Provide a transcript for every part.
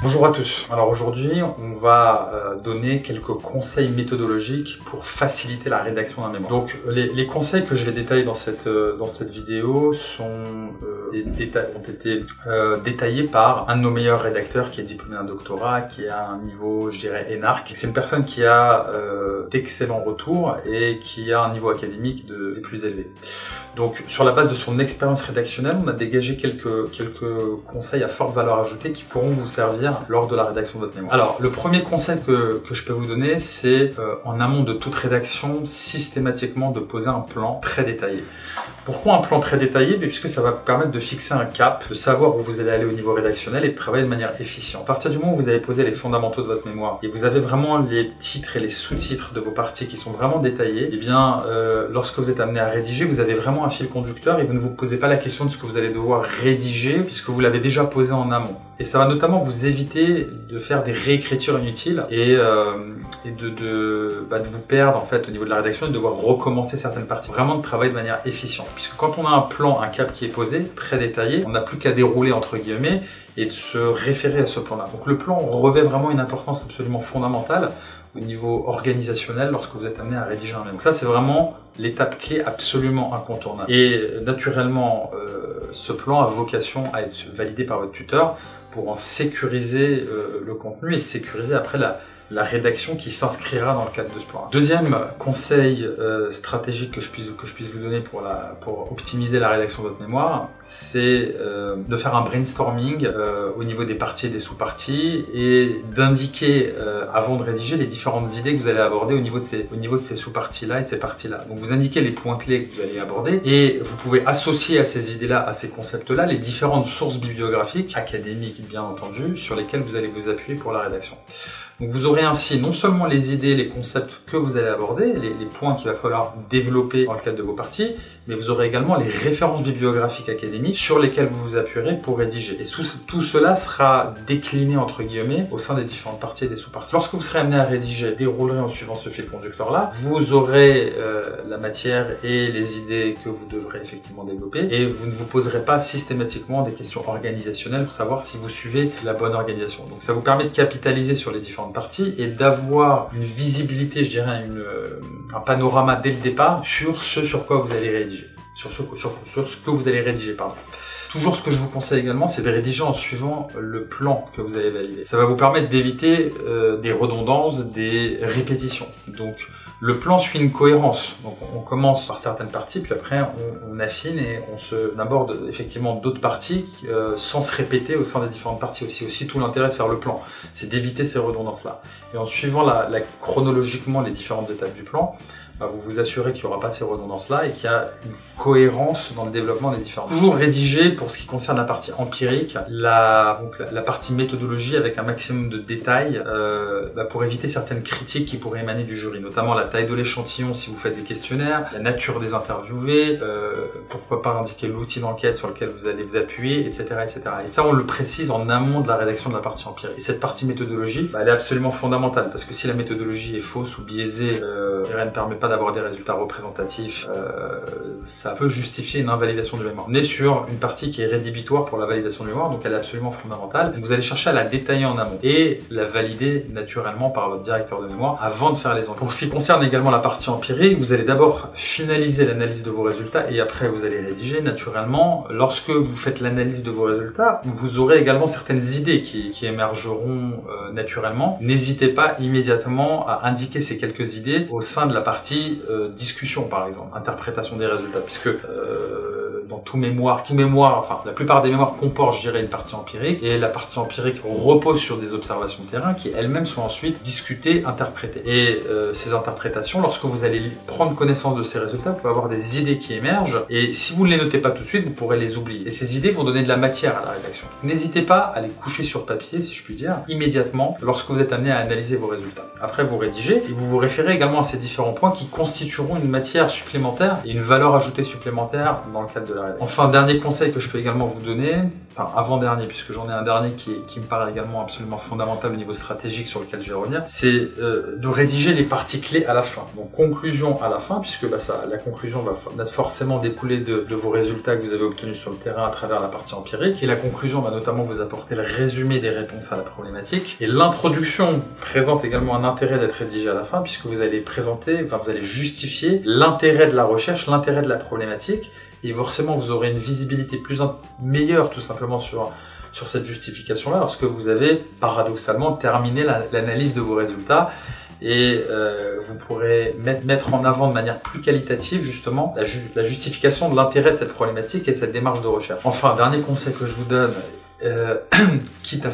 Bonjour à tous. Alors aujourd'hui, on va donner quelques conseils méthodologiques pour faciliter la rédaction d'un mémoire. Donc les conseils que je vais détailler dans cette vidéo ont été détaillés par un de nos meilleurs rédacteurs qui est diplômé d'un doctorat, qui a un niveau, je dirais, énarque. C'est une personne qui a d'excellents retours et qui a un niveau académique des plus élevés. Donc sur la base de son expérience rédactionnelle, on a dégagé quelques conseils à forte valeur ajoutée qui pourront vous servir lors de la rédaction de votre mémoire. Alors le premier conseil que je peux vous donner, c'est en amont de toute rédaction, systématiquement de poser un plan très détaillé. Pourquoi un plan très détaillé? Puisque ça va vous permettre de fixer un cap, de savoir où vous allez aller au niveau rédactionnel et de travailler de manière efficiente. À partir du moment où vous avez posé les fondamentaux de votre mémoire et vous avez vraiment les titres et les sous-titres de vos parties qui sont vraiment détaillés, eh bien lorsque vous êtes amené à rédiger, vous avez vraiment un fil conducteur et vous ne vous posez pas la question de ce que vous allez devoir rédiger puisque vous l'avez déjà posé en amont. Et ça va notamment vous éviter de faire des réécritures inutiles et de vous perdre en fait au niveau de la rédaction et de devoir recommencer certaines parties. Vraiment de travailler de manière efficiente. Puisque quand on a un plan, un cap qui est posé, très détaillé, on n'a plus qu'à dérouler entre guillemets et de se référer à ce plan-là. Donc le plan revêt vraiment une importance absolument fondamentale au niveau organisationnel lorsque vous êtes amené à rédiger un mémoire. Donc ça c'est vraiment l'étape clé absolument incontournable. Et naturellement, ce plan a vocation à être validé par votre tuteur pour en sécuriser le contenu et sécuriser après la rédaction qui s'inscrira dans le cadre de ce plan. Deuxième conseil stratégique que je puisse vous donner pour optimiser la rédaction de votre mémoire, c'est de faire un brainstorming au niveau des parties et des sous-parties et d'indiquer avant de rédiger les différentes idées que vous allez aborder au niveau de ces sous-parties-là et de ces parties-là. Donc vous indiquez les points clés que vous allez aborder et vous pouvez associer à ces idées-là, à ces concepts-là, les différentes sources bibliographiques, académiques bien entendu, sur lesquelles vous allez vous appuyer pour la rédaction. Donc vous aurez ainsi non seulement les idées, les concepts que vous allez aborder, les points qu'il va falloir développer dans le cadre de vos parties, mais vous aurez également les références bibliographiques académiques sur lesquelles vous vous appuierez pour rédiger. Et tout cela sera décliné entre guillemets au sein des différentes parties et des sous-parties. Lorsque vous serez amené à rédiger, déroulerez en suivant ce fil conducteur-là, vous aurez la matière et les idées que vous devrez effectivement développer et vous ne vous poserez pas systématiquement des questions organisationnelles pour savoir si vous suivez la bonne organisation. Donc ça vous permet de capitaliser sur les différentes parties et d'avoir une visibilité, je dirais un panorama dès le départ sur ce sur quoi vous allez rédiger. Sur ce que vous allez rédiger, pardon. Toujours ce que je vous conseille également, c'est de rédiger en suivant le plan que vous avez validé. Ça va vous permettre d'éviter des redondances, des répétitions. Donc le plan suit une cohérence. Donc on commence par certaines parties, puis après on affine et on aborde effectivement d'autres parties sans se répéter au sein des différentes parties aussi. Aussi tout l'intérêt de faire le plan, c'est d'éviter ces redondances-là. Et en suivant chronologiquement les différentes étapes du plan, vous vous assurez qu'il n'y aura pas ces redondances-là et qu'il y a une cohérence dans le développement des différentes. Toujours rédiger pour ce qui concerne la partie empirique, la partie méthodologie avec un maximum de détails pour éviter certaines critiques qui pourraient émaner du jury, notamment la taille de l'échantillon si vous faites des questionnaires, la nature des interviewés, pourquoi pas indiquer l'outil d'enquête sur lequel vous allez vous appuyer, etc., etc. Et ça, on le précise en amont de la rédaction de la partie empirique. Et cette partie méthodologie, elle est absolument fondamentale parce que si la méthodologie est fausse ou biaisée, elle ne permet pas d'avoir des résultats représentatifs, ça peut justifier une invalidation du mémoire. On est sur une partie qui est rédhibitoire pour la validation du mémoire, donc elle est absolument fondamentale. Vous allez chercher à la détailler en amont et la valider naturellement par votre directeur de mémoire avant de faire les enquêtes. Pour ce qui concerne également la partie empirique, vous allez d'abord finaliser l'analyse de vos résultats et après vous allez rédiger naturellement. Lorsque vous faites l'analyse de vos résultats, vous aurez également certaines idées qui émergeront naturellement. N'hésitez pas immédiatement à indiquer ces quelques idées au sein de la partie discussion par exemple, interprétation des résultats, puisque dans tout mémoire, enfin la plupart des mémoires comportent, je dirais, une partie empirique et la partie empirique repose sur des observations de terrain qui elles-mêmes sont ensuite discutées, interprétées. Et ces interprétations, lorsque vous allez prendre connaissance de ces résultats, vous pouvez avoir des idées qui émergent et si vous ne les notez pas tout de suite, vous pourrez les oublier. Et ces idées vont donner de la matière à la rédaction. N'hésitez pas à les coucher sur papier, si je puis dire, immédiatement lorsque vous êtes amené à analyser vos résultats. Après, vous rédigez et vous vous référez également à ces différents points qui constitueront une matière supplémentaire et une valeur ajoutée supplémentaire dans le cadre de la rédaction. Enfin, dernier conseil que je peux également vous donner, enfin avant-dernier, puisque j'en ai un dernier qui me paraît également absolument fondamental au niveau stratégique sur lequel je vais revenir, c'est de rédiger les parties clés à la fin. Donc conclusion à la fin, puisque la conclusion va forcément découler de vos résultats que vous avez obtenus sur le terrain à travers la partie empirique, et la conclusion va notamment vous apporter le résumé des réponses à la problématique. Et l'introduction présente également un intérêt d'être rédigée à la fin, puisque vous allez présenter, enfin vous allez justifier l'intérêt de la recherche, l'intérêt de la problématique, et forcément vous aurez une visibilité meilleure tout simplement sur cette justification-là, lorsque vous avez paradoxalement terminé l'analyse de vos résultats, et vous pourrez mettre en avant de manière plus qualitative justement la justification de l'intérêt de cette problématique et de cette démarche de recherche. Enfin, dernier conseil que je vous donne, quitte à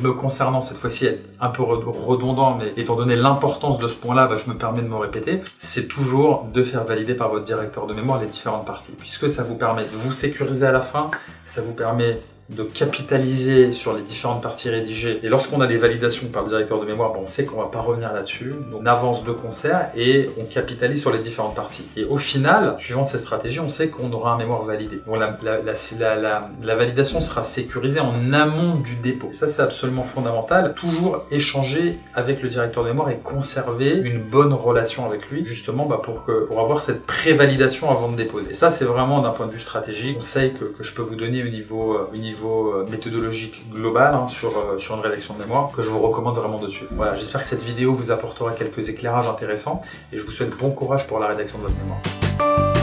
me concernant cette fois-ci être un peu redondant, mais étant donné l'importance de ce point-là, je me permets de me répéter, c'est toujours de faire valider par votre directeur de mémoire les différentes parties, puisque ça vous permet de vous sécuriser à la fin, ça vous permet de capitaliser sur les différentes parties rédigées. Et lorsqu'on a des validations par le directeur de mémoire, on sait qu'on va pas revenir là-dessus. On avance de concert et on capitalise sur les différentes parties. Et au final, suivant cette stratégie, on sait qu'on aura un mémoire validé. Donc la validation sera sécurisée en amont du dépôt. Et ça, c'est absolument fondamental. Toujours échanger avec le directeur de mémoire et conserver une bonne relation avec lui, justement pour avoir cette prévalidation avant de déposer. Et ça, c'est vraiment d'un point de vue stratégique, conseil que je peux vous donner au niveau méthodologique global sur une rédaction de mémoire, que je vous recommande vraiment dessus. Voilà, j'espère que cette vidéo vous apportera quelques éclairages intéressants et je vous souhaite bon courage pour la rédaction de votre mémoire.